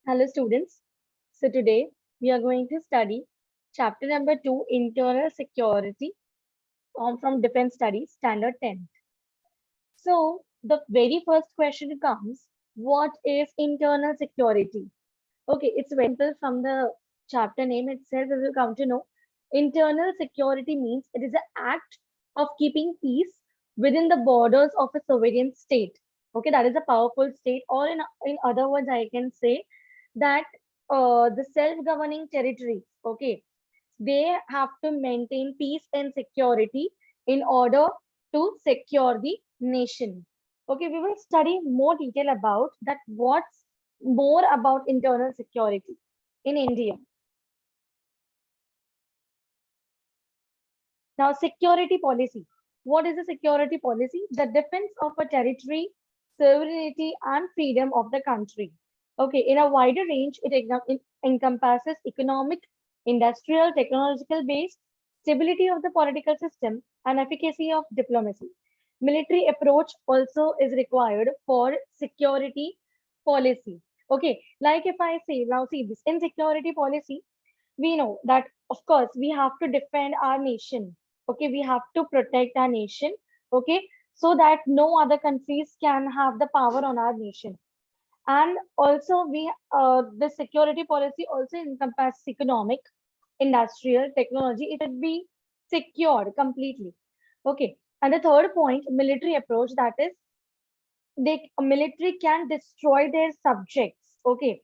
Hello students. So today we are going to study chapter number 2 internal security from Defense Studies Standard 10. So the very first question comes, what is internal security? Okay, it's very simple from the chapter name itself. We will come to know. Internal security means it is an act of keeping peace within the borders of a sovereign state. Okay, that is a powerful state, or in other words, I can say that the self-governing territories, okay, they have to maintain peace and security in order to secure the nation. Okay, we will study more detail about that. What's more about internal security in India. Now, security policy. What is a security policy? The defense of a territory, sovereignty, and freedom of the country. Okay, in a wider range, it encompasses economic, industrial, technological based, stability of the political system, and efficacy of diplomacy. Military approach also is required for security policy. Okay, like if I say, now see this in security policy, we know that of course we have to defend our nation. Okay, we have to protect our nation. Okay, so that no other countries can have the power on our nation. And also we the security policy also encompasses economic, industrial, technology. It should be secured completely. Okay, and the third point, military approach, that is they military can destroy their subjects. Okay,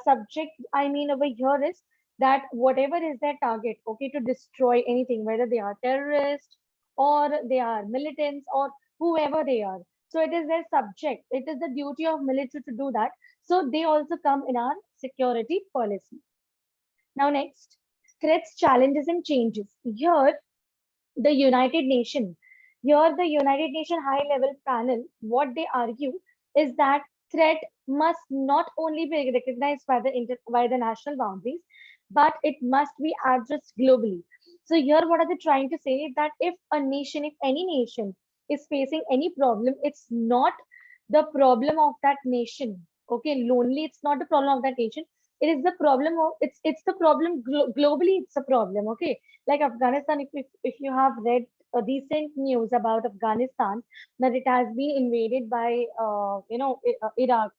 subject I mean over here is that whatever is their target, okay, to destroy anything, whether they are terrorists or they are militants or whoever they are. So it is their subject. It is the duty of military to do that. So they also come in our security policy. Now next, threats, challenges, and changes. Here the United Nations. Here, the United Nations High Level Panel, what they argue is that threat must not only be recognized by by the national boundaries, but it must be addressed globally. So here, what are they trying to say? That if a nation, if any nation is facing any problem, it's not the problem of that nation. Okay, lonely, it's not the problem of that nation. It is the problem of it's the problem globally. It's a problem. Okay, like Afghanistan, if you have read recent news about Afghanistan, that it has been invaded by Iraq.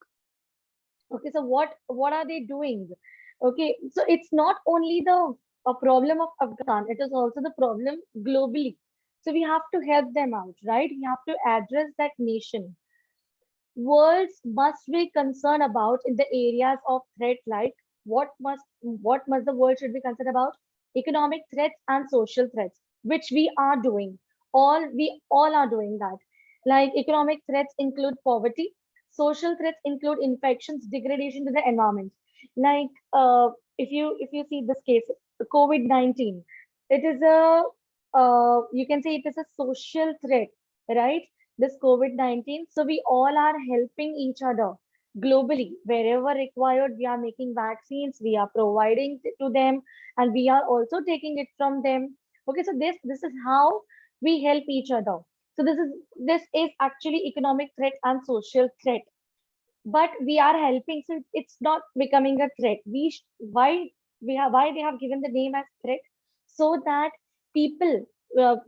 Okay, so what are they doing? Okay, so it's not only the a problem of Afghanistan, it is also the problem globally. So we have to help them out, right? We have to address that nation. Worlds must be concerned about in the areas of threat, like what must the world should be concerned about? Economic threats and social threats, which we all are doing that. Like economic threats include poverty, social threats include infections, degradation to the environment. Like if you see this case, COVID-19, it is a you can say it is a social threat, right? This COVID-19. So we all are helping each other globally. Wherever required, we are making vaccines, we are providing to them, and we are also taking it from them. Okay, so this is how we help each other. So this is actually economic threat and social threat. But we are helping, so it's not becoming a threat. Why they have given the name as threat? So that people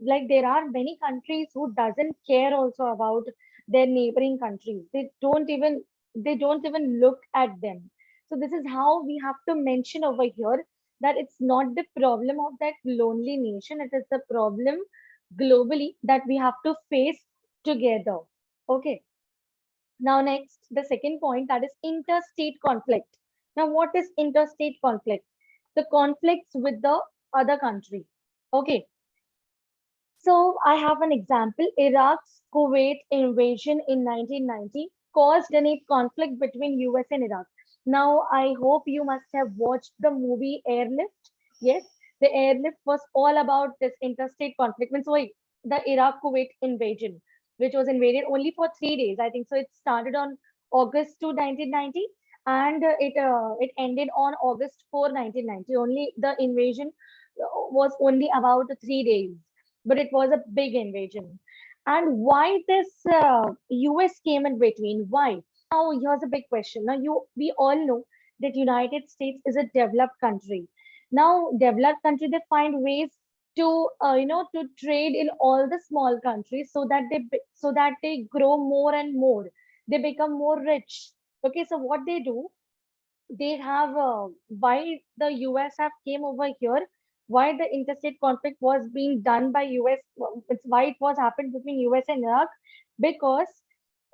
like there are many countries who doesn't care also about their neighboring countries. They don't even look at them. So this is how we have to mention over here that it's not the problem of that lonely nation. It is the problem globally that we have to face together. Okay. Now, next, the second point, that is interstate conflict. Now, what is interstate conflict? The conflicts with the other country. Okay, so I have an example. Iraq's Kuwait invasion in 1990 caused a conflict between US and Iraq. Now, I hope you must have watched the movie Airlift. Yes, the Airlift was all about this interstate conflict. Means, why the Iraq Kuwait invasion, which was invaded only for 3 days, I think. So it started on August 2, 1990, and it ended on August 4, 1990. Only the invasion was only about 3 days, but it was a big invasion. And why this US came in between? Why? Now here's a big question. Now we all know that United States is a developed country. Now, developed country, they find ways to to trade in all the small countries so that so that they grow more and more. They become more rich. Okay, so what they do, they have why the US have came over here, why the interstate conflict was being done by US, it's why it was happened between US and Iraq, because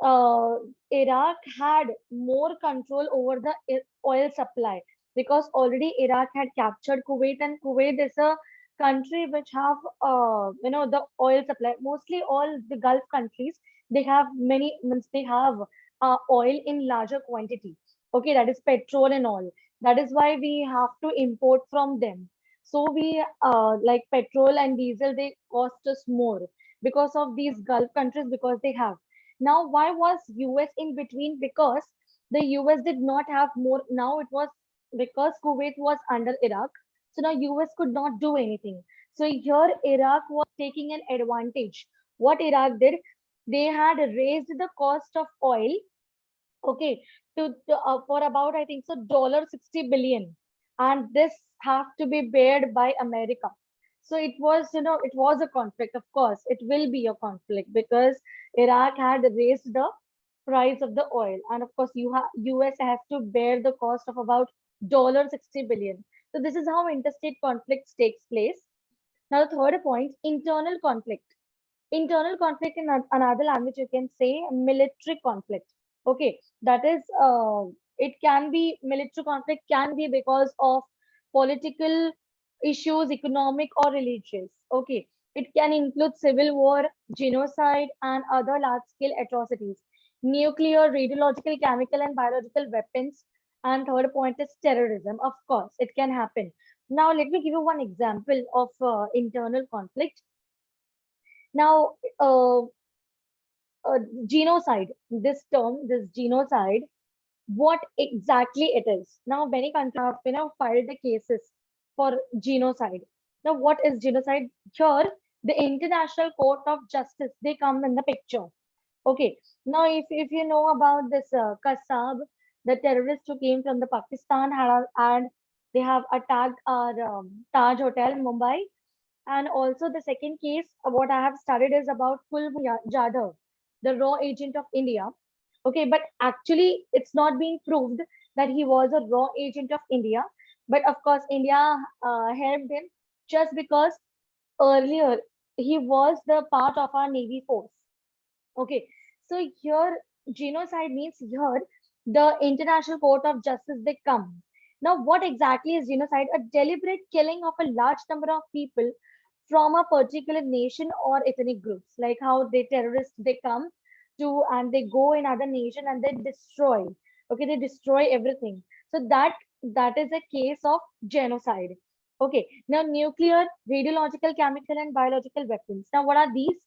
uh, Iraq had more control over the oil supply, because already Iraq had captured Kuwait, and Kuwait is a country which have the oil supply. Mostly all the Gulf countries, they have many means they have oil in larger quantity. Okay, that is petrol and all. That is why we have to import from them. So we like petrol and diesel, they cost us more because of these Gulf countries, because they have. Now, why was US in between? Because the US did not have more. Now it was because Kuwait was under Iraq. So now US could not do anything. So here Iraq was taking an advantage. What Iraq did, they had raised the cost of oil, okay, for about, I think so, $60 billion, and this have to be bared by America. So it was, it was a conflict. Of course, it will be a conflict because Iraq had raised the price of the oil, and of course, US has to bear the cost of about $60 billion. So this is how interstate conflicts takes place. Now, the third point, internal conflict. Internal conflict, in another language, you can say military conflict. Okay, that is, it can be military conflict, can be because of political issues, economic or religious. Okay, it can include civil war, genocide, and other large-scale atrocities, nuclear, radiological, chemical, and biological weapons. And third point is terrorism. Of course, it can happen. Now, let me give you one example of internal conflict. Now, genocide, this term, this genocide, what exactly it is. Now, many countries have, filed the cases for genocide. Now, what is genocide? Here, the International Court of Justice, they come in the picture. Okay. Now, if you know about this Kassab, the terrorist who came from the Pakistan, and they have attacked our Taj Hotel in Mumbai. And also the second case, what I have studied is about Kulbhushan Jadhav, the raw agent of India. Okay, but actually it's not been proved that he was a raw agent of India. But of course, India helped him just because earlier he was the part of our Navy force. Okay, so here genocide means here the International Court of Justice, they come. Now, what exactly is genocide? A deliberate killing of a large number of people from a particular nation or ethnic groups, like how the terrorists, they come to and they go in other nation and they destroy. Okay, they destroy everything. So that is a case of genocide. Okay, now nuclear, radiological, chemical, and biological weapons. Now, what are these?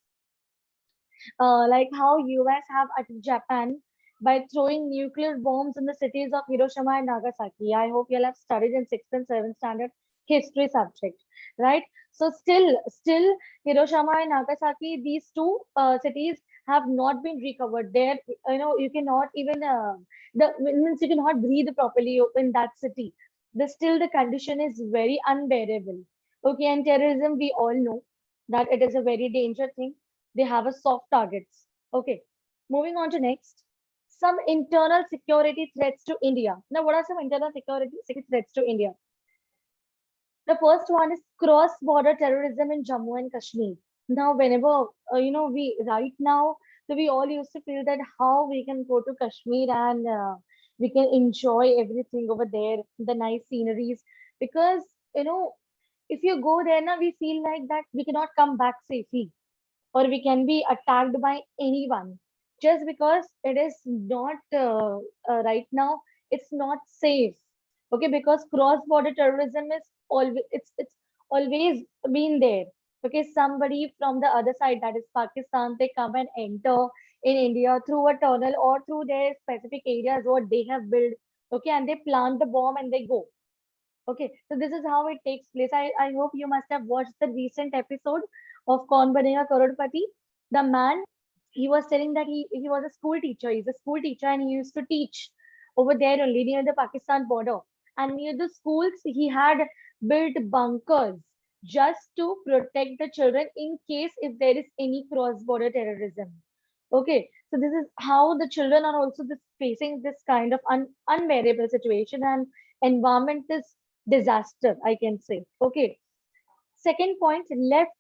Like how US have attacked Japan by throwing nuclear bombs in the cities of Hiroshima and Nagasaki. I hope you'll have studied in 6th and 7th standard history subject, right? So still Hiroshima and Nagasaki, these two cities have not been recovered. There, you cannot even the means you cannot breathe properly in that city. Still the condition is very unbearable. Okay, and terrorism, we all know that it is a very dangerous thing. They have a soft targets. Okay, moving on to next. Some internal security threats to India. Now, what are some internal security threats to India? The first one is cross-border terrorism in Jammu and Kashmir. Now, whenever we right now, so we all used to feel that how we can go to Kashmir and we can enjoy everything over there, the nice sceneries, because if you go there now, we feel like that we cannot come back safely, or we can be attacked by anyone, just because it is not right now, it's not safe. Okay, because cross border terrorism is always, it's always been there. Okay, somebody from the other side, that is Pakistan, they come and enter in India through a tunnel or through their specific areas what they have built. Okay, and they plant the bomb and they go. Okay, so this is how it takes place. I hope you must have watched the recent episode of Kaun Banega Karodpati. The man, he was telling that he was a school teacher. He's a school teacher and he used to teach over there only near the Pakistan border. And near the schools, he had built bunkers just to protect the children in case if there is any cross-border terrorism. Okay, so this is how the children are also facing this kind of unbearable situation, and environment is disaster, I can say. Okay. Second point, left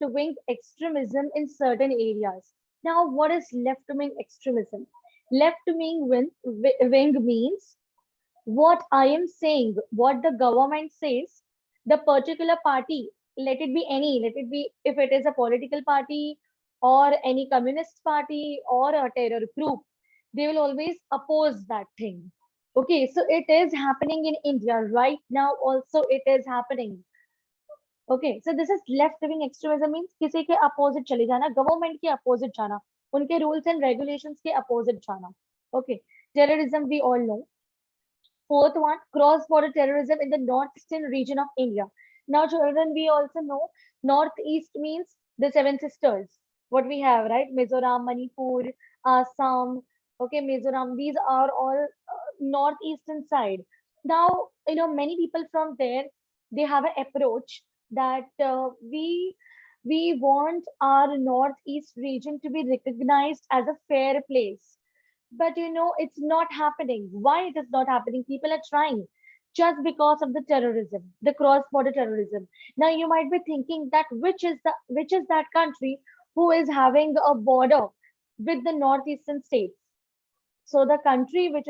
wing extremism in certain areas. Now, what is left-wing extremism? Left-wing means what I am saying, what the government says, the particular party, let it be if it is a political party or any communist party or a terror group, they will always oppose that thing. Okay, so it is happening in India right now, also it is happening. Okay, so this is left wing extremism means किसी के opposite चले जाना, government के opposite जाना, उनके rules and regulations के opposite जाना. Okay, terrorism we all know. Fourth one, cross-border terrorism in the northeastern region of India. Now, children, we also know northeast means the seven sisters. What we have, right? Mizoram, Manipur, Assam. Okay, Mizoram. These are all northeastern side. Now, many people from there, they have an approach that we want our northeast region to be recognized as a fair place, but it's not happening. Why it is not happening? People are trying just because of the terrorism, the cross-border terrorism. Now you might be thinking that which is that country who is having a border with the northeastern states. So the country which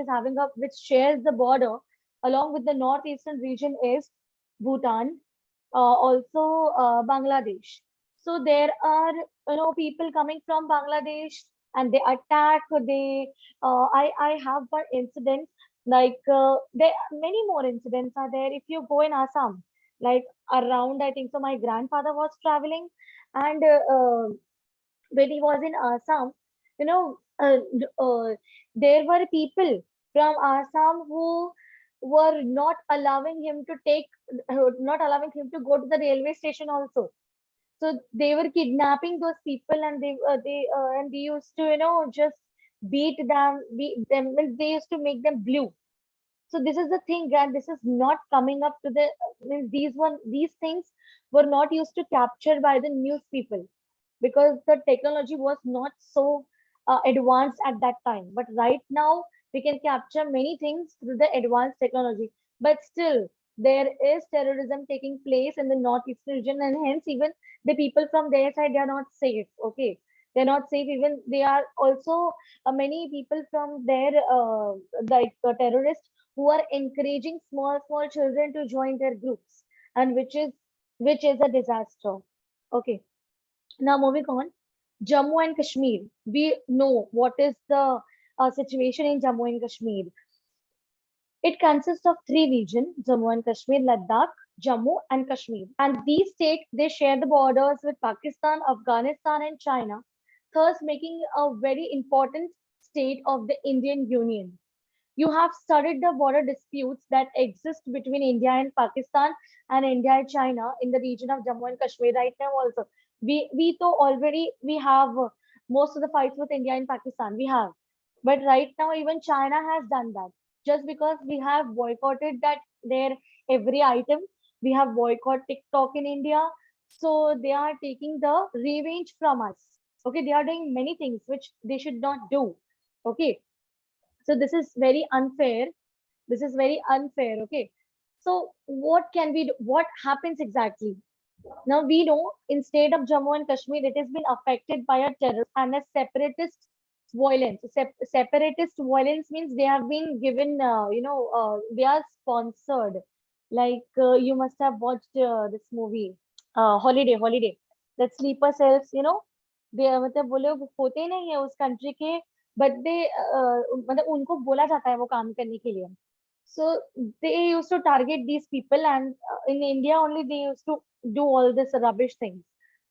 shares the border along with the northeastern region is Bhutan, also Bangladesh. So there are people coming from Bangladesh and they attack. I have one incident like there many more incidents are there. If you go in Assam, like around I think so, my grandfather was traveling and when he was in Assam, you know, there were people from Assam who were not allowing him to go to the railway station also. So they were kidnapping those people, and they used to just beat them. Means they used to make them blue. So this is the thing, and this is not coming up to the means these things were not used to capture by the news people because the technology was not so advanced at that time. But right now, we can capture many things through the advanced technology. But still, there is terrorism taking place in the northeastern region, and hence even the people from their side they are not safe. Okay, they're not safe. Even they are also many people from their like terrorists who are encouraging small children to join their groups, and which is a disaster. Okay, now moving on, Jammu and Kashmir. We know what is the situation in Jammu and Kashmir. It consists of three regions: Jammu and Kashmir, Ladakh, Jammu and Kashmir. And these states, they share the borders with Pakistan, Afghanistan and China, thus making a very important state of the Indian Union. You have studied the border disputes that exist between India and Pakistan and India and China in the region of Jammu and Kashmir right now also. We though already we have most of the fights with India and Pakistan. We have. But right now even China has done that. Just because we have boycotted that their every item, we have boycott TikTok in India. So they are taking the revenge from us. Okay, they are doing many things which they should not do. Okay, so this is very unfair. This is very unfair. Okay. So what can we do? What happens exactly? Now we know in state of Jammu and Kashmir, it has been affected by a terror and a separatist violence. Separatist violence means they have been given, they are sponsored. Like you must have watched this movie, Holiday. That sleeper cells, they मतलब वो लोग होते ही नहीं है उस country के, but they मतलब उनको बोला जाता है वो काम करने के लिए. So they used to target these people, and in India only they used to do all this rubbish things.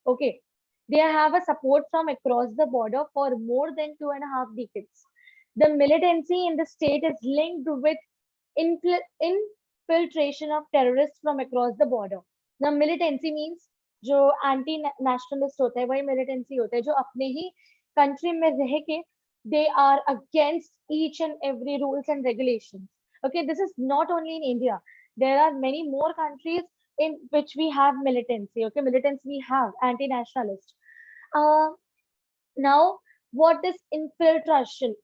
Okay, they have a support from across the border for more than 2.5 decades. The militancy in the state is linked with infiltration of terrorists from across the border. Now militancy means जो anti nationalist होता है वही militancy होता है जो अपने ही country में रह के They are against each and every rules and regulations. Okay, this is not only in India. There are many more countries in which we have militancy. Okay, militants we have anti-nationalist. Uh, Now, what does infiltration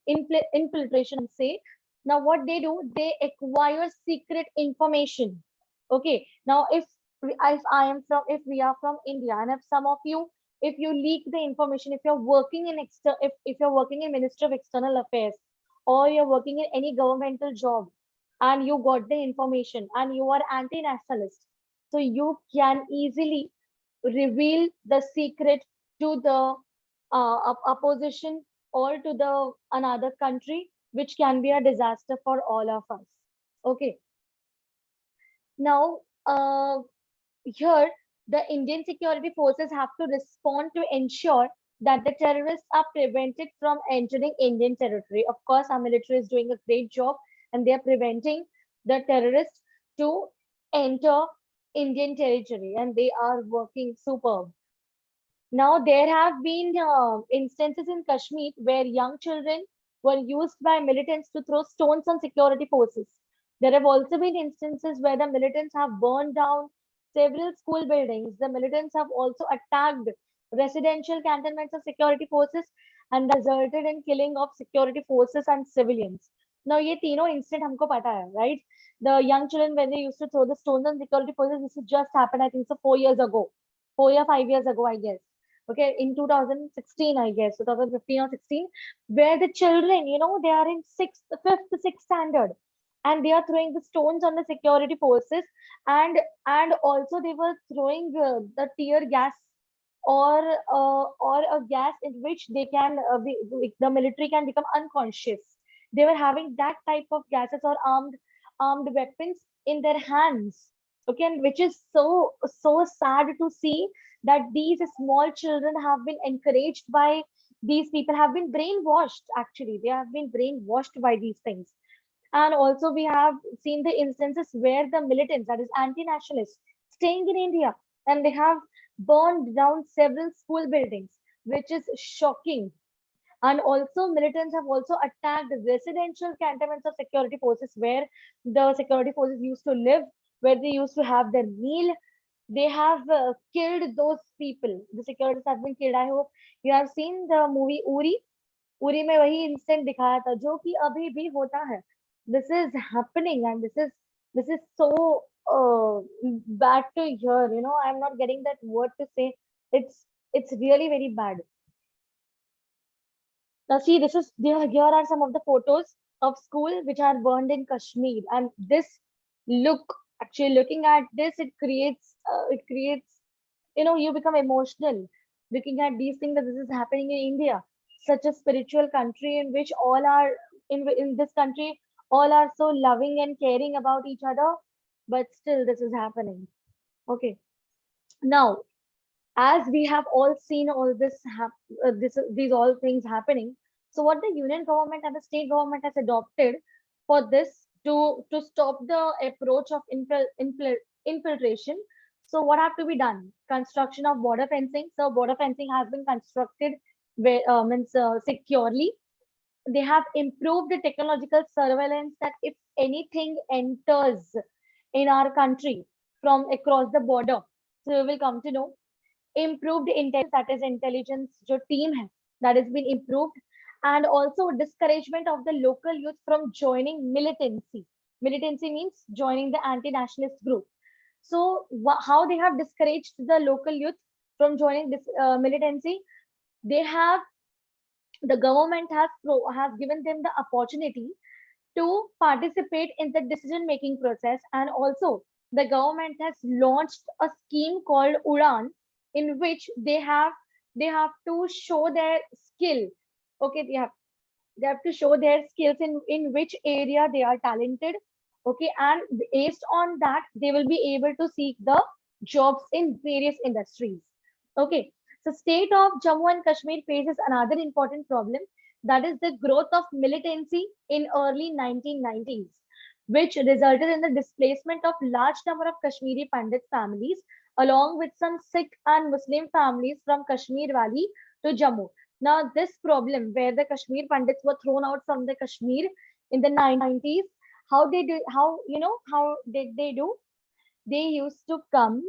say? Now, what they do, they acquire secret information. Okay. Now, if we are from India, and if some of you, if you leak the information, if you're working in if you're working in Ministry of External Affairs, or you're working in any governmental job, and you got the information, and you are anti-nationalist, so you can easily reveal the secret to the opposition or to the another country, which can be a disaster for all of us. Okay. Now, here the Indian security forces have to respond to ensure that the terrorists are prevented from entering Indian territory. Of course, our military is doing a great job, and they are preventing the terrorists to enter Indian territory, and they are working superb. Now, there have been instances in Kashmir where young children were used by militants to throw stones on security forces. There have also been instances where the militants have burned down several school buildings. The militants have also attacked residential cantonments of security forces, and resulted in killing of security forces and civilians. Now, ये तीनों incident हमको पता है, right? The young children when they used to throw the stones on security forces, this has just happened, I think so, 4 years ago, 4 or 5 years ago, I guess. Okay, in 2016, I guess, 2015 or 16, where the children, they are in fifth, sixth standard, and they are throwing the stones on the security forces, and also they were throwing the tear gas, or a gas in which they can the military can become unconscious. They were having that type of gases or armed weapons in their hands. Okay, and which is so sad to see that these small children have been encouraged by these people, have been brainwashed. Actually, they have been brainwashed by these things. And also, we have seen the instances where the militants, that is anti-nationalists, staying in India, and they have burned down several school buildings, which is shocking. And also, militants have also attacked residential cantonments of security forces where the security forces used to live, where they used to have their meal. They have killed those people. The securities have been killed. I hope you have seen the movie Uri. Uri में वही incident दिखाया था जो कि अभी भी होता है. This is happening, and this is so bad to hear. I'm not getting that word to say. It's really very bad. Now see, this is here are some of the photos of school which are burned in Kashmir, and this look, actually looking at this, it creates you become emotional looking at these things, that this is happening in India, such a spiritual country in which all are in this country, all are so loving and caring about each other, but still this is happening. Okay, now, as we have all seen all these all things happening, so what the union government and the state government has adopted for this to stop the approach of infiltration. So what have to be done? Construction of border fencing. So border fencing has been constructed where means securely. They have improved the technological surveillance, that if anything enters in our country from across the border, so we will come to know. Improved intelligence, that is intelligence जो team है, that has been improved. And also discouragement of the local youth from joining militancy. Militancy means joining the anti-nationalist group. So how they have discouraged the local youth from joining this militancy? They have The government has given them the opportunity to participate in the decision making process, and also the government has launched a scheme called Udan, in which they have to show their skill. Okay, they have to show their skills in which area they are talented. Okay, and based on that they will be able to seek the jobs in various industries. Okay, so state of Jammu and Kashmir faces another important problem, that is the growth of militancy in early 1990s, which resulted in the displacement of large number of Kashmiri Pandit families, along with some Sikh and Muslim families from Kashmir Valley to Jammu. Now this problem where the Kashmir Pandits were thrown out from the Kashmir in the 90s, how they did, how did they do? They used to come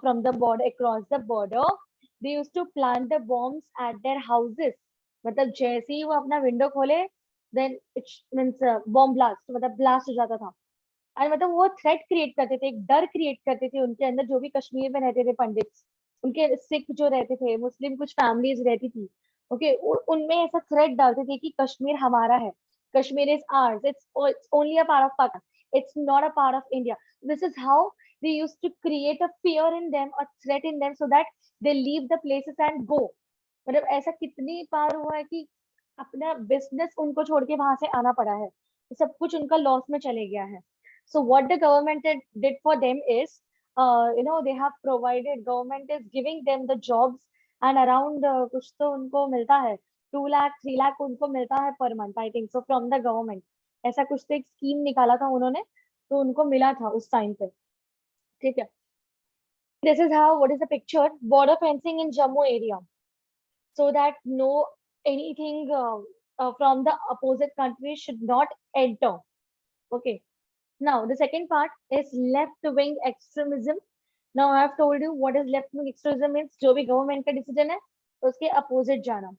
from the border, across the border. They used to plant the bombs at their houses. मतलब जैसे ही वो अपना window खोले, then it means bomb blast, मतलब blast हो जाता था. और मतलब वो थ्रेट क्रिएट करते थे, एक डर क्रिएट करते थे उनके अंदर, जो भी कश्मीर में रहते थे पंडित, उनके सिख जो रहते थे, मुस्लिम कुछ फैमिलीज रहती थी, ओके, उनमें ऐसा थ्रेट डालते थे कि कश्मीर हमारा है, Kashmir is hours, it's only a part of Pakistan, it's not a part of India. This is how they used to create a fear in them, a threat in them, so that they leave the places and go. मतलब ऐसा कितनी बार हुआ है कि अपना business उनको छोड़ के वहां से आना पड़ा है, सब कुछ उनका लॉस में चले गया है. So what the government did for them is, they have provided, government is giving them the jobs, and around कुछ तो उनको मिलता है, 2 लाख 3 लाख उनको मिलता है per month, I think so, from the government. ऐसा कुछ तो एक स्कीम निकाला था उन्होंने, तो उनको मिला था उस टाइम पे. ठीक है. This is how, what is the picture, border fencing in Jammu area, so that no anything from the opposite country should not enter. Okay. Now, the second part is left-wing extremism. Now, I have told you what is left-wing extremism means. जो भी government का decision है, उसके opposite जाना.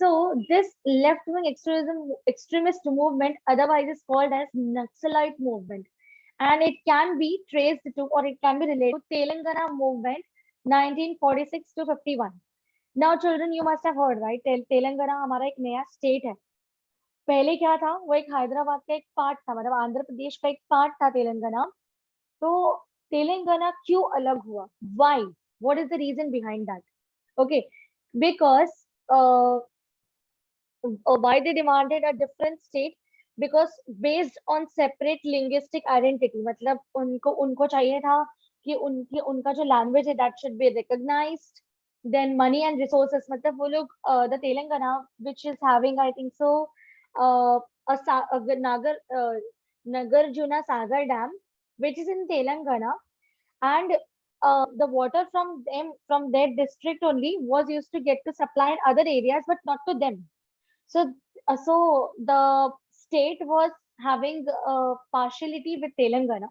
So, this left-wing extremist movement, otherwise is called as Naxalite movement, and it can be traced to, or it can be related to Telangana movement, 1946 to 51. Now, children, you must have heard, right? Telangana हमारा एक नया state है. पहले क्या था, वो एक हैदराबाद का एक पार्ट था, मतलब आंध्र प्रदेश का एक पार्ट था तेलंगाना. तो तेलंगाना क्यों अलग हुआ, why, what is the reason behind that? Okay, because why they demanded a different state, because based on separate linguistic identity, मतलब उनको चाहिए था कि उनका जो लैंग्वेज है that should be recognized. Then money and resources, मतलब वो लोग the Telangana which is having, I think so, a Nagarjuna Sagar Dam, which is in Telangana, and the water from them, from their district only, was used to get to supply in other areas, but not to them. So, the state was having partiality with Telangana.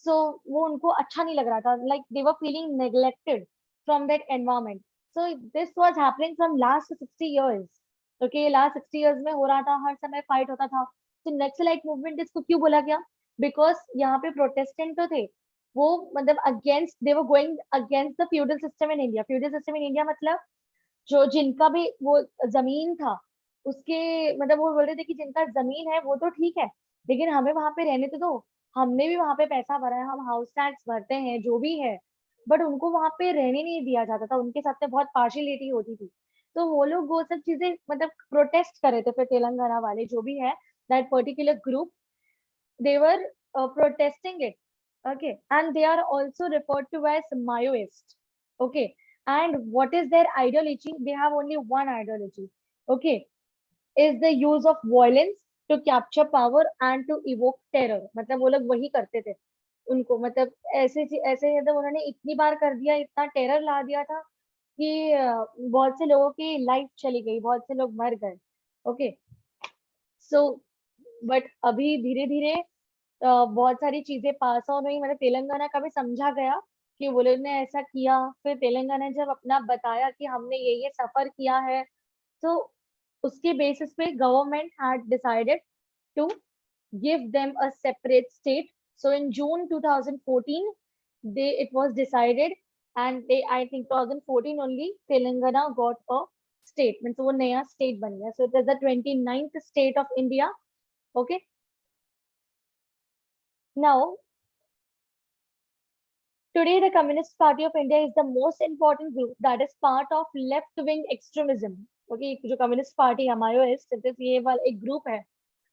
So वो उनको अच्छा नहीं लग रहा था, like they were feeling neglected from that environment. So this was happening from last 60 years. Okay, last 60 years में हो रहा था, हर समय फाइट होता था. तो नक्सलाइट मूवमेंट इसको क्यों बोला गया? बिकॉज यहाँ पे प्रोटेस्टेंट तो थे, वो मतलब against, they were going against the feudal system in India. Feudal system in India मतलब जो जिनका भी वो जमीन था, उसके मतलब वो बोल रहे थे कि जिनका जमीन है वो तो ठीक है, लेकिन हमें वहां पे रहने तो दो, हमने भी वहां पे पैसा भरा है, हम हाउस टैक्स भरते हैं, जो भी है, बट उनको वहां पे रहने नहीं दिया जाता था, उनके साथ में बहुत पार्शियलिटी होती थी. तो वो लोग वो सब चीजें मतलब प्रोटेस्ट कर रहे थे. फिर तेलंगाना वाले जो भी है, that particular group, they were protesting it. Okay, and they are also referred to as Maoist. Okay, and what is their ideology? They have only one ideology. Okay, is the use of violence to capture power and to evoke terror. मतलब वो लोग वही करते थे. उनको मतलब ऐसे ऐसे मतलब उन्होंने इतनी बार कर दिया, इतना टेरर ला दिया था कि बहुत से लोगों की लाइफ चली गई, बहुत से लोग मर गए. ओके, सो बट अभी धीरे धीरे बहुत सारी चीजें पास ऑन हुई, मतलब तेलंगाना का भी समझा गया कि वो लोग ने ऐसा किया. फिर तेलंगाना जब अपना बताया कि हमने ये सफर किया है, तो उसके बेसिस पे government had decided to give them a separate state. So in June 2014, it was decided, and I think 2014 only Telangana got a state. Means वो नया state बन गया. So it is the 29th state of India. Okay. Now, today the Communist Party of India is the most important group that is part of left-wing extremism. Okay, जो Communist Party है, Maoist, it is ये वाला एक group है.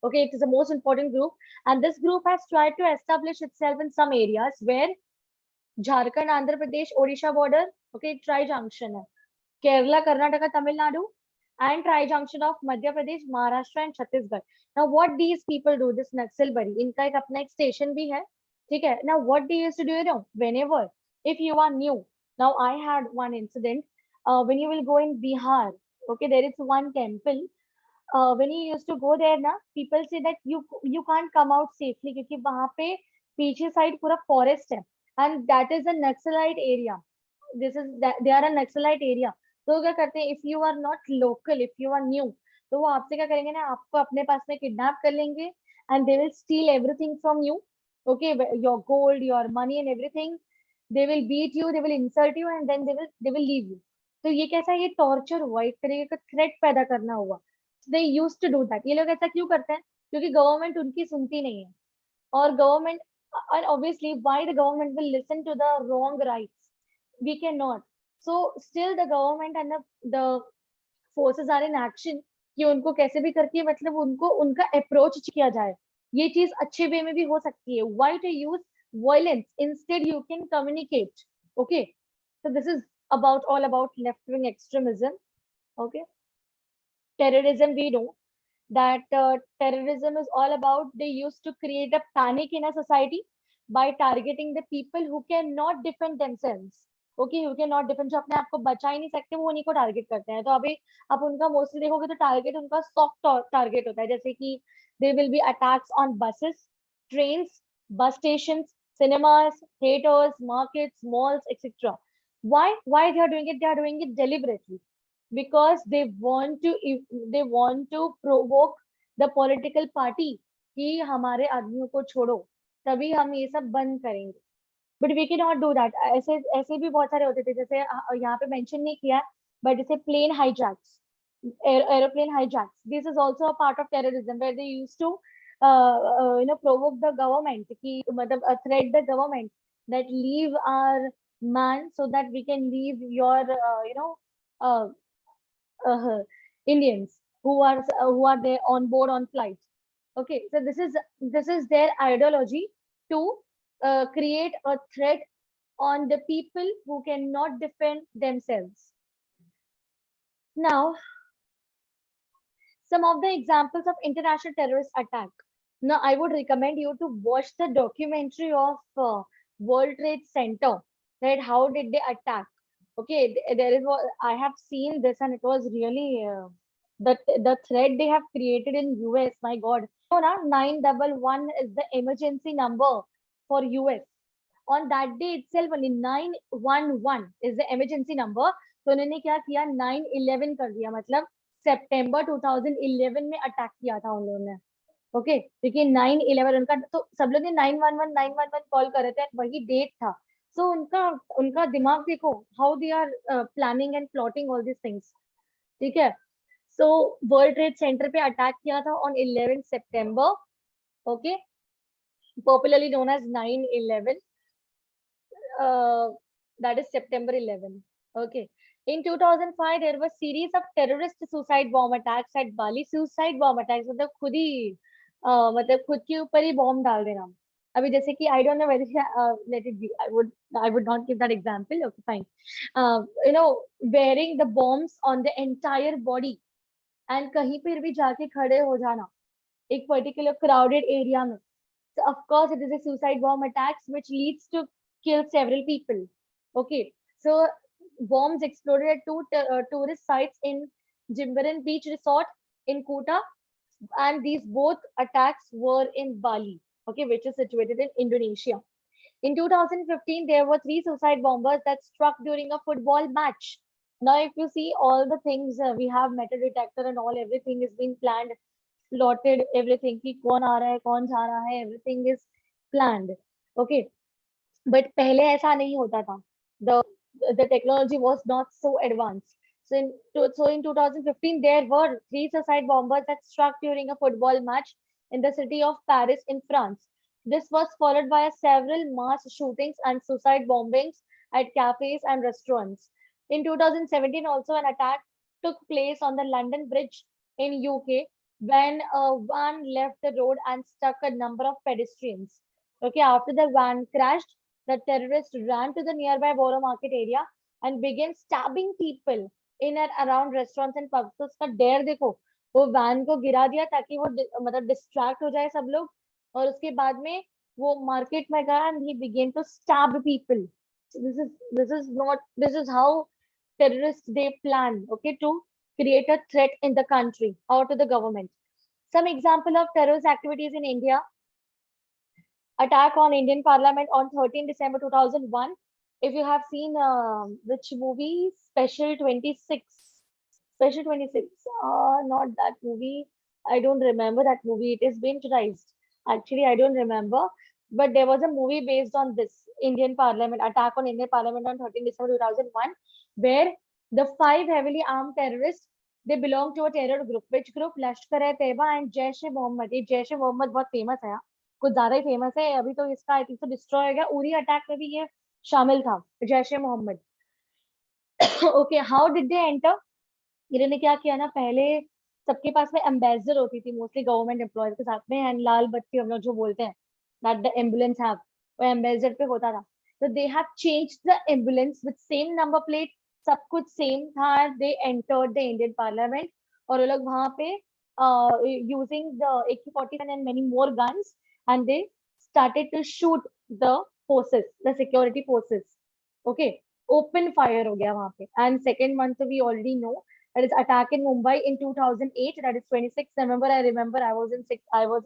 Okay, it is the most important group, and this group has tried to establish itself in some areas where Jharkhand, Andhra Pradesh, Odisha border, okay, tri-junction है. Kerala, Karnataka, Tamil Nadu, and tri-junction of Madhya Pradesh, Maharashtra, and Chhattisgarh. Now, what these people do, this Naxalbari, इनका एक अपना एक station भी है, ठीक है. Now, what they used to do, whenever, if you are new, now I had one incident, when you will go in Bihar, Okay, there is one temple. When you used to go there na, people say that you can't come out safely क्योंकि वहाँ पे पीछे side पूरा forest है, and that is a Naxalite area. This is that they are a Naxalite area. तो क्या करते हैं, if you are not local, if you are new, तो वो आपसे क्या करेंगे ना, आपको अपने पास में किडनैप कर लेंगे, and they will steal everything from you. Okay, your gold, your money and everything. They will beat you, they will insult you, and then they will leave you. तो ये कैसा, ये टॉर्चर हुआ, एक तरीके का थ्रेट पैदा करना हुआ. दे यूज टू डू दैट. ये लोग ऐसा क्यों करते हैं? क्योंकि गवर्नमेंट उनकी सुनती नहीं है. और government, and obviously why the government will listen to the wrong rights? We cannot. So still the government and the forces are in action कि उनको कैसे भी करके मतलब उनको उनका अप्रोच किया जाए. ये चीज अच्छे वे में भी हो सकती है. Why to use violence? Instead you can communicate. Okay, so this is about all about left wing extremism. Okay, terrorism, we know that terrorism is all about, they used to create a panic in a society by targeting the people who cannot defend themselves. Okay, who cannot defend, जो अपने आप को बचा ही नहीं सकते, वो उन्हीं को टारगेट करते हैं. तो अभी आप उनका मोस्टली देखोगे तो टारगेट उनका सॉफ्ट टारगेट होता है, जैसे कि they will be attacks on buses, trains, बस stations, cinemas, theaters, markets, malls, etc. Why they are doing it? They are doing it deliberately because they want to provoke the political party कि हमारे आदमियों को छोड़ो, तभी हम ये सब बंद करेंगे. But we can not do that. ऐसे ऐसे भी बहुत सारे होते थे, जैसे यहाँ पे मेंशन नहीं किया, बट जैसे plane हाईजैक्स, aeroplane hijacks. This is also a part of terrorism where they used to provoke the government कि मतलब threat the government that leave our man so that we can leave your uh, uh, Indians who are there on board on flights. Okay, so this is their ideology to create a threat on the people who cannot defend themselves. Now, some of the examples of international terrorist attack. Now, I would recommend you to watch the documentary of World Trade Center. Right? How did they attack? Okay, there is what I have seen this, and it was really the threat they have created in US. My God, so now 911 is the emergency number for US. On that day itself, only 911 is the emergency number. तो उन्होंने क्या किया, 9/11 कर दिया, मतलब सितंबर 2011 में attack किया था उन लोगों ने. ओके, क्योंकि 9/11 उनका, तो सब लोग ने 911 कॉल कर रहे थे, वही डेट था. सो उनका उनका दिमाग देखो, how they are planning and plotting all this things. ठीक है. सो वर्ल्ड ट्रेड सेंटर पे अटैक किया था ऑन 11 सितंबर. Okay, popularly known as 9/11. That is September 11. Okay. In 2005, there was series of terrorist suicide bomb attacks at Bali. Suicide bomb attacks, मतलब खुद ही मतलब खुद के ऊपर ही बॉम्ब डाल देना. अभी जैसे कि I don't know whether let it be. I would not give that example. Okay, fine. Wearing the bombs on the entire body and कहीं पर भी जाके खड़े हो जाना एक particular crowded area में. So of course, it is a suicide bomb attacks which leads to kill several people. Okay, so bombs exploded at two tourist sites in Jimbaran Beach Resort in Kuta, and these both attacks were in Bali, okay, which is situated in Indonesia. In 2015, there were 3 suicide bombers that struck during a football match. Now, if you see all the things, we have metal detector and all, everything is being planned, plotted, everything, कि कौन आ रहा है, कौन जा रहा है, everything is planned. Okay, but पहले ऐसा नहीं होता था. The technology was not so advanced. So in 2015, there were 3 suicide bombers that struck during a football match in the city of Paris in France. This was followed by several mass shootings and suicide bombings at cafes and restaurants. In 2017, also an attack took place on the London Bridge in UK when a van left the road and struck a number of pedestrians. Okay, after the van crashed, the terrorists ran to the nearby Borough Market area and began stabbing people in and around restaurants and pubs. तो उसका dare देखो, वो van को गिरा दिया ताकि वो मतलब डिस्ट्रैक्ट हो जाए सब लोग, और उसके बाद में वो मार्केट में गया and he began to stab people. So this is how terrorists they plan, okay, to create a threat in the country or to the government. Some example of terrorist activities in India: attack on Indian Parliament on 13 December 2001. If you have seen which movie, Special 26, Special 26, not that movie. I don't remember that movie. It is been released. Actually, I don't remember. But there was a movie based on this Indian Parliament, attack on Indian Parliament on 13 December 2001, where the five heavily armed terrorists, they belong to a terror group. Which group? Lashkar-e-Taiba and Jaish-e-Mohammed. ये Jaish-e-Mohammed बहुत famous है, कुछ ज्यादा ही famous है अभी तो इसका I think तो डिस्ट्रॉय हो गया उरी अटैक में भी ये शामिल था Jaish e Mohammed okay how did they enter इन्होंने क्या किया ना पहले सबके पास में एम्बेसडर होती थी मोस्टली गवर्नमेंट एम्प्लॉयज के साथ में एंड लाल बत्ती हम लोग जो बोलते हैं दैट द एम्बुलेंस हैव वो एम्बेसडर पे होता था तो they have changed the ambulance with same number plate सब कुछ सेम था they entered the Indian parliament और वो लोग वहां पे using the AK-47 and many more guns and they started to shoot the forces the security forces okay open fire हो गया वहां पे and second one so we already know that is attack in Mumbai in 2008 that is 26 November I remember I was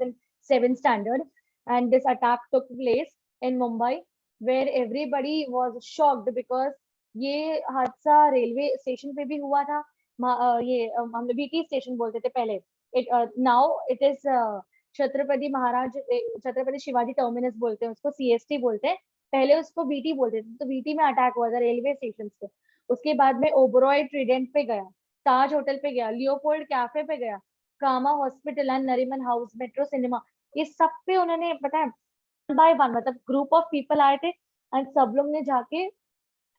in 7th standard and this attack took place in Mumbai where everybody was shocked because ये हादसा railway station पे भी हुआ था ये हम लोग BT station बोलते थे पहले now it is Chhatrapati Shivaji terminus बोलते हैं उसको सीएसटी बोलते हैं पहले उसको बीटी बोलते थे तो बीटी में अटैक हुआ था रेलवे स्टेशन पे उसके बाद में ओबरॉय ट्रीडेंट पे गया ताज होटल पे गया लियोपोल्ड कैफे पे गया Cama hospital and Nariman house metro cinema ये सब पे उन्होंने पता है बाय वन मतलब ग्रुप ऑफ पीपल आए थे एंड सब लोग ने जाके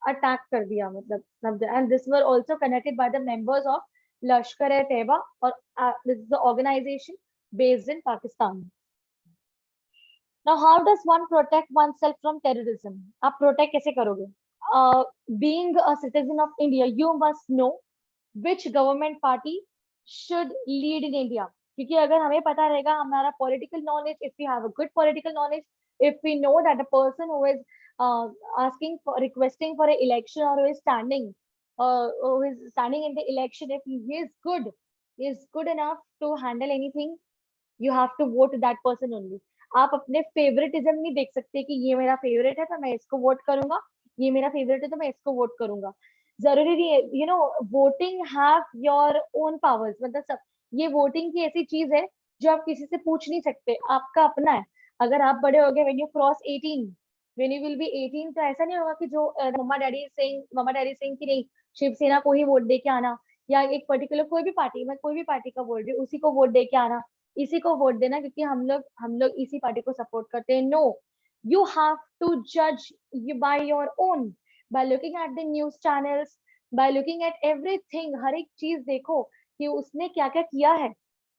अटैक कर दिया मतलब and this were also connected by the members of Lashkar e Taiba और this is the organization based in Pakistan now how does one protect oneself from terrorism आप प्रोटेक्ट कैसे करोगे being a citizen of India you must know which government party should lead in India क्योंकि अगर हमें पता रहेगा हमारा political knowledge if we have a good political knowledge if we know that the person who is asking for requesting for an election or who is standing in the election if he is good enough to handle anything you have to vote that person only आप अपने favouritism नहीं देख सकते कि ये मेरा favourite है तो मैं इसको वोट करूंगा ये मेरा फेवरेट है तो मैं इसको वोट करूंगा जरूरी नहीं है you know voting have your own powers मतलब सब ये वोटिंग की ऐसी चीज है जो आप किसी से पूछ नहीं सकते आपका अपना है अगर आप बड़े हो गए when you cross 18 when you will be 18 तो ऐसा नहीं होगा कि जो मम्मा डैडी सेइंग कि नहीं शिवसेना को ही वोट दे के आना या एक पर्टिकुलर कोई भी पार्टी मैं कोई भी पार्टी का बोल रही हूँ उसी को वोट दे के आना इसी को वोट देना क्योंकि हम लोग इसी पार्टी को सपोर्ट करते हैं नो यू हैव टू जज you by your own by looking at the news channels by looking at everything हर एक चीज देखो कि उसने क्या क्या किया है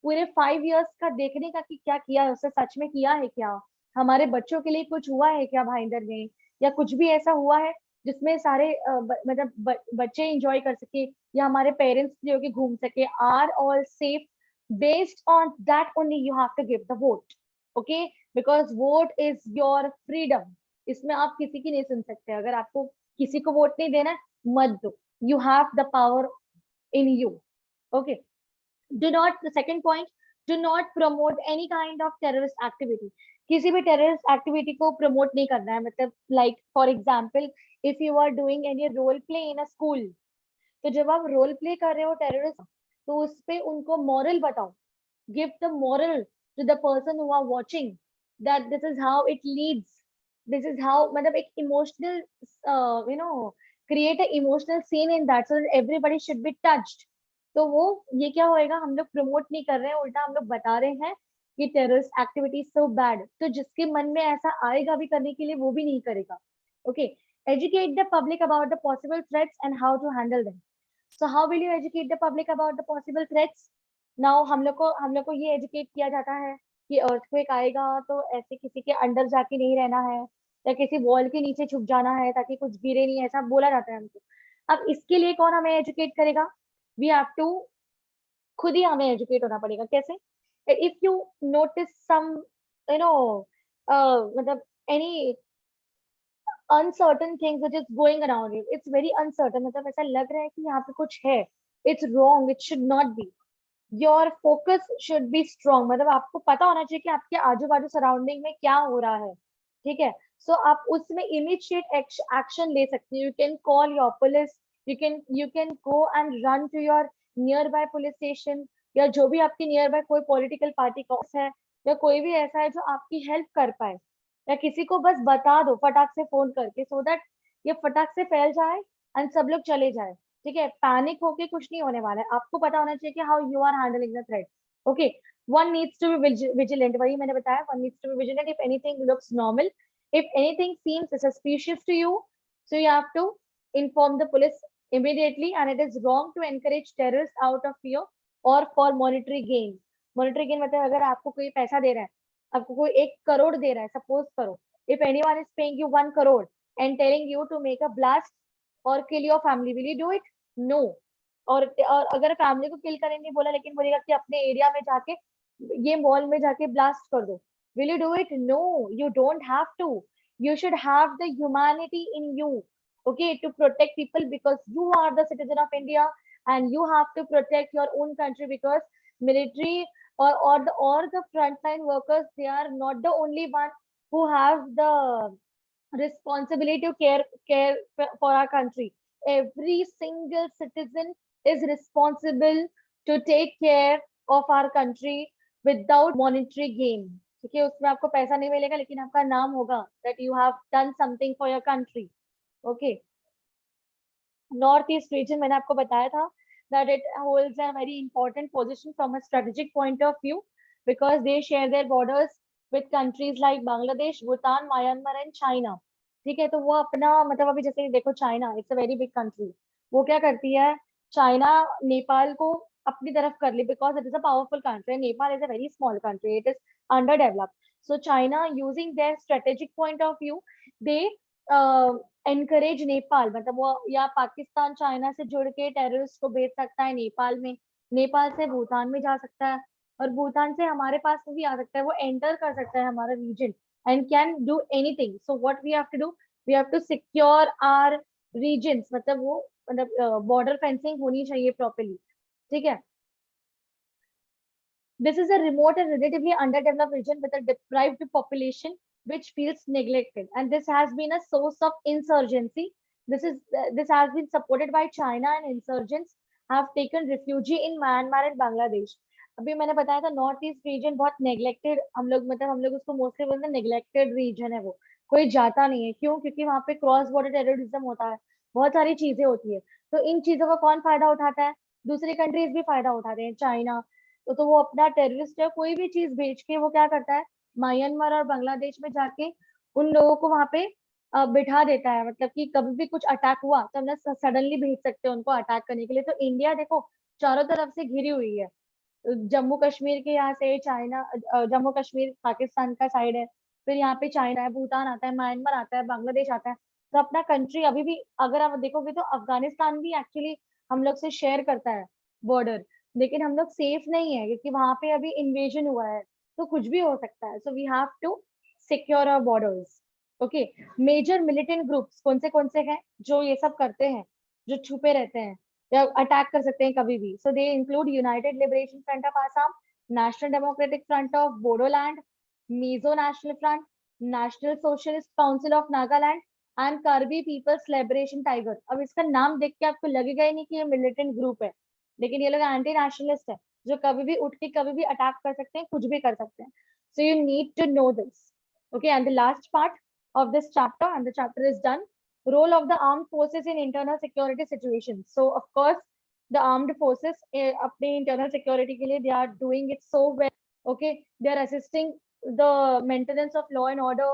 पूरे 5 years का देखने का कि क्या किया है उसने सच में किया है क्या हमारे बच्चों के लिए कुछ हुआ है क्या भाईंदर में या कुछ भी ऐसा हुआ है जिसमें सारे मतलब बच्चे एंजॉय कर सके या हमारे पेरेंट्स जो कि घूम सके are all safe based on that only you have to give the vote okay because vote is your freedom इसमें आप किसी की नहीं सुन सकते अगर आपको किसी को वोट नहीं देना मत दो you have the power in you okay do not the second point do not promote any kind of terrorist activity किसी भी टेररिस्ट एक्टिविटी को प्रमोट नहीं करना है मतलब like for example if you are doing any role play in a school तो जब आप रोल प्ले कर रहे हो टेररिस्ट तो उस पे उनको मॉरल बताओ give the moral to the person who are watching that this is how it leads this is how मतलब एक emotional you know create a emotional scene in that so that everybody should be touched तो वो ये क्या होएगा हम लोग promote नहीं कर रहे हैं उल्टा हम लोग बता रहे हैं कि टेररिस्ट एक्टिविटी सो बैड तो जिसके मन में ऐसा आएगा भी करने के लिए वो भी नहीं करेगा okay educate the public about the possible threats and how to handle them so how will you educate the public about the possible threats now हम लोग को ये educate किया जाता है कि अर्थक्वेक आएगा तो ऐसे किसी के अंडर जाके नहीं रहना है या किसी वॉल के नीचे छुप जाना है ताकि कुछ गिरे नहीं ऐसा बोला जाता है हमको अब इसके लिए कौन हमें एजुकेट करेगा वी हैव टू खुद ही हमें एजुकेट होना पड़ेगा कैसे if you notice some you know मतलब any uncertain things which is going around you it's very uncertain मतलब ऐसा लग रहा है कि यहाँ पे कुछ है It's wrong, it should not be. Your focus should be strong, मतलब आपको पता होना चाहिए कि आपके आजू बाजू सराउंडिंग में क्या हो रहा है, ठीक है। सो आप उसमें इमीडिएट एक्शन ले सकते हैं। You can call your police, you can go and run to your nearby police station, या जो भी आपकी नियर बाय कोई पॉलिटिकल पार्टी का ऑफिस है, या कोई भी ऐसा है जो आपकी हेल्प कर पाए, या किसी को बस बता दो फटाक से फोन करके, सो दैट ये फटाक से फैल जाए एंड सब लोग चले जाए, ठीक है। पैनिक होके कुछ नहीं होने वाला है, आपको पता होना चाहिए कि how you are handling the threat. Okay, one needs to be vigilant, वही मैंने बताया, one needs to be vigilant if anything looks normal, if anything seems suspicious to you, so you have to inform the police immediately, and it is wrong to encourage terrorists out of fear or for monetary gain। monetary gain मतलब अगर आपको कोई पैसा दे रहा है, आपको कोई 1 करोड़ दे रहा है, सपोज करो, if anyone is paying you 1 crore and telling you to make a blast or kill your family, will you do it? No। और अगर फैमिली को किल करने नहीं बोला, लेकिन बोलेगा कि अपने एरिया में जाके ये मॉल में जाके ब्लास्ट कर दो, will you do it? No, you don't have to। you should have the humanity in you, okay, to protect people, because you are the citizen of India and you have to protect your own country, because military or the frontline workers, they are not the only one who have the responsibility to care for our country। Every single citizen is responsible to take care of our country without monetary gain, ठीक है। उसमें आपको पैसा नहीं मिलेगा, लेकिन आपका नाम होगा that you have done something for your country। okay, north east region मैंने आपको बताया था that it holds a very important position from a strategic point of view, because they share their borders with countries like Bangladesh, Bhutan, Myanmar and China। ठीक है, तो वो अपना मतलब अभी जैसे देखो, China it's a very big country, वो क्या करती है, चाइना नेपाल को अपनी तरफ कर ली, because it is a powerful country, Nepal is a very small country, it is under developed. So China using their strategic point of view, they encourage Nepal, मतलब वो या पाकिस्तान चाइना से जुड़ के टेररिस्ट को भेज सकता है नेपाल में, नेपाल से भूटान में जा सकता है, और भूटान से हमारे पास में भी आ सकता है, वो एंटर कर सकता है हमारा region and can do anything. So what we have to do, we have to secure our regions, मतलब वो मतलब बॉर्डर फेंसिंग होनी चाहिए प्रॉperly, ठीक है। This is a remote and relatively underdeveloped region with a deprived population which feels neglected, and this has been a source of insurgency. This has been supported by China, and insurgents have taken refuge in Myanmar and Bangladesh। अभी मैंने बताया था north east region बहुत neglected, हम लोग मतलब हम लोग उसको मोस्टली बोलते हैं नेग्लेक्टेड रीजन है, वो कोई जाता नहीं है, क्यों? क्योंकि वहाँ पे क्रॉस बॉर्डर टेररिज्म होता है, बहुत सारी चीजें होती है, तो इन चीजों का कौन फायदा उठाता है? दूसरी कंट्रीज भी फायदा उठाते हैं, चाइना। तो वो अपना टेररिस्ट या कोई भी चीज भेज के वो क्या करता है, म्यांमार और बांग्लादेश में जाके उन लोगों को वहां पे बिठा देता है, मतलब कि कभी भी कुछ अटैक हुआ तो हमने सडनली भेज सकते हैं उनको अटैक करने के लिए। तो इंडिया देखो चारों तरफ से घिरी हुई है, जम्मू कश्मीर के यहाँ से चाइना, जम्मू कश्मीर पाकिस्तान का साइड है, फिर यहाँ पे चाइना है, भूटान आता है, म्यांमार आता है, बांग्लादेश आता है। तो अपना कंट्री अभी भी अगर आप देखोगे तो अफगानिस्तान भी एक्चुअली हम लोग से शेयर करता है बॉर्डर, लेकिन हम लोग सेफ नहीं है क्योंकि वहां पे अभी इन्वेजन हुआ है, तो कुछ भी हो सकता है। So we have to secure our borders. Okay, major militant groups कौन से हैं जो ये सब करते हैं, जो छुपे रहते हैं या अटैक कर सकते हैं कभी भी? So they include United Liberation Front of Assam, National Democratic Front of Bodoland, Mizo National Front, National Socialist Council of Nagaland and Karbi People's Liberation Tiger. अब इसका नाम देख के आपको लगेगा ही नहीं कि ये मिलिटेंट ग्रुप है, लेकिन ये लोग एंटी नेशनलिस्ट है, जो कभी भी उठ के कभी भी अटैक कर सकते हैं, कुछ भी कर सकते हैं। So you need to know this. Okay, and the last part of this chapter, and the chapter is done. Role of the armed forces in internal security situations. So of course the armed forces अपने internal security के लिए they are doing it so well. Okay, they are assisting the maintenance of law and order,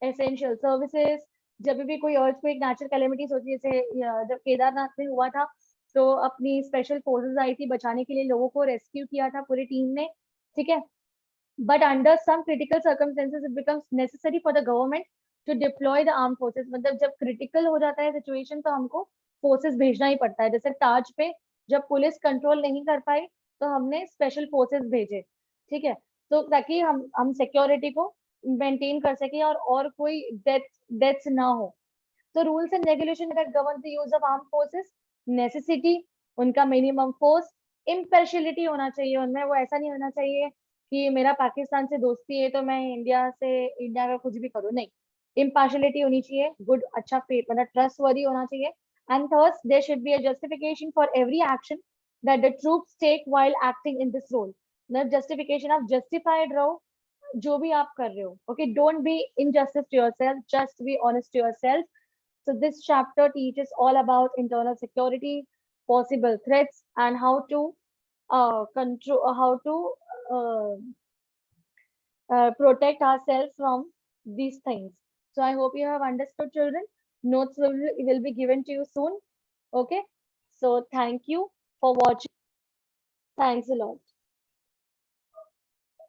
essential services। जब भी कोई earthquake, natural calamities होती है, जैसे जब केदारनाथ में हुआ था, तो अपनी स्पेशल फोर्सेस आई थी बचाने के लिए, लोगों को रेस्क्यू किया था पूरी टीम ने, ठीक है। But under some critical circumstances it becomes necessary for the government to deploy the arm forces, मतलब जब क्रिटिकल हो जाता है सिचुएशन तो हमको फोर्सेस भेजना ही पड़ता है। जैसे ताज पे जब पुलिस कंट्रोल नहीं कर पाई तो हमने स्पेशल फोर्सेस भेजे, ठीक है, तो ताकि हम सिक्योरिटी को मेंटेन कर सके और कोई डेथ्स ना हो। So rules and regulation that govern the use of armed forces, necessity, उनका मिनिमम फोर्स, इम्पार्शियलिटी होना चाहिए उनमें, वो ऐसा नहीं होना चाहिए कि मेरा पाकिस्तान से दोस्ती है तो मैं इंडिया का कुछ भी करूँ, नहीं, इम्पार्शियलिटी होनी चाहिए, गुड, अच्छा फेथ, मतलब ट्रस्ट वर्दी होना चाहिए। And third, there should be a justification for every action that the troops take while acting in this role. मतलब जस्टिफिकेशन, आप जस्टिफाइड रहो जो भी आप कर रहे हो, okay, don't be injustice to yourself, just be honest to yourself. So this chapter teaches all about internal security, possible threats, and how to uh, protect ourselves from these things. So I hope you have understood, children. Notes will be given to you soon. Okay. So thank you for watching. Thanks a lot.